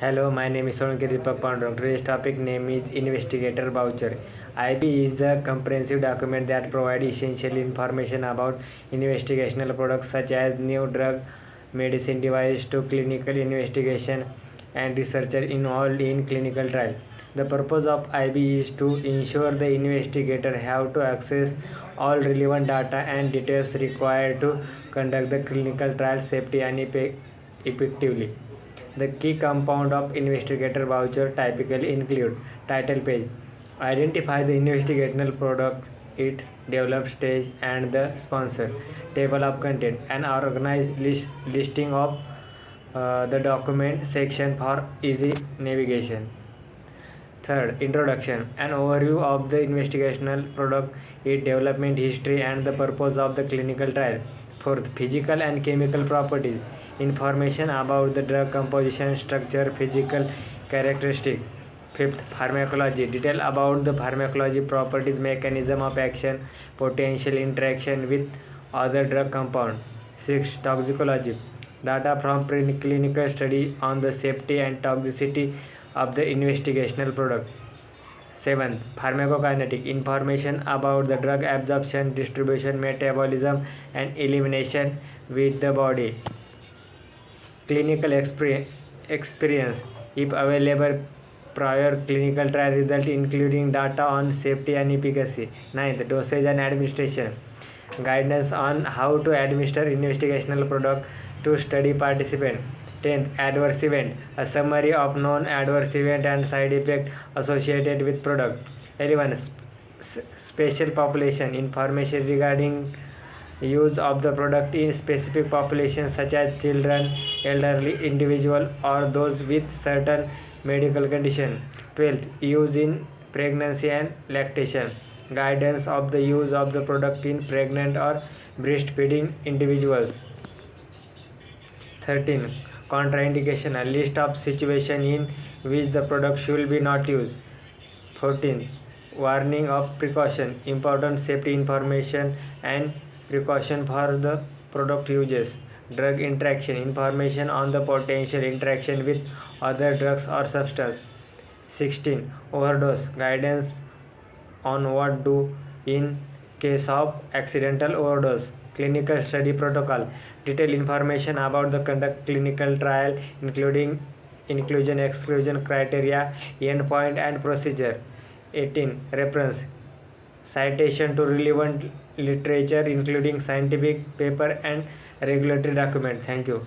Hello, my name is Solanki Deepak Pandurang. Today's topic name is Investigator Voucher. IB is a comprehensive document that provides essential information about investigational products such as new drug, medicine device to clinical investigation and researcher involved in clinical trial. The purpose of IB is to ensure the investigator have to access all relevant data and details required to conduct the clinical trial safely and effectively. The key compound of investigator voucher typically include title page, identify the investigational product, its development stage and the sponsor, table of content, and organized listing of the document section for easy navigation. Third, introduction, an overview of the investigational product, its development history and the purpose of the clinical trial. Fourth, physical and chemical properties, information about the drug composition, structure, physical characteristic. Fifth, pharmacology, detail about the pharmacology properties, mechanism of action, potential interaction with other drug compound. Sixth, toxicology, data from preclinical study on the safety and toxicity of the investigational product. Seventh, pharmacokinetic, information about the drug absorption, distribution, metabolism, and elimination with the body. Clinical experience, if available, prior clinical trial result including data on safety and efficacy. Ninth, dosage and administration, guidance on how to administer investigational product to study participant. 10th, adverse event, a summary of known adverse event and side effect associated with product. 11, special population, information regarding use of the product in specific populations such as children, elderly individual, or those with certain medical condition. 12th, use in pregnancy and lactation, guidance of the use of the product in pregnant or breastfeeding individuals. 13, contraindication, a list of situations in which the product should be not used. 14, warning of precaution, important safety information and precaution for the product uses. Drug interaction, information on the potential interaction with other drugs or substance. 16, overdose, guidance on what to do in case of accidental overdose. Clinical study protocol, detailed information about the conduct clinical trial including inclusion exclusion criteria, endpoint and procedure. 18, reference, citation to relevant literature including scientific paper and regulatory document. Thank you.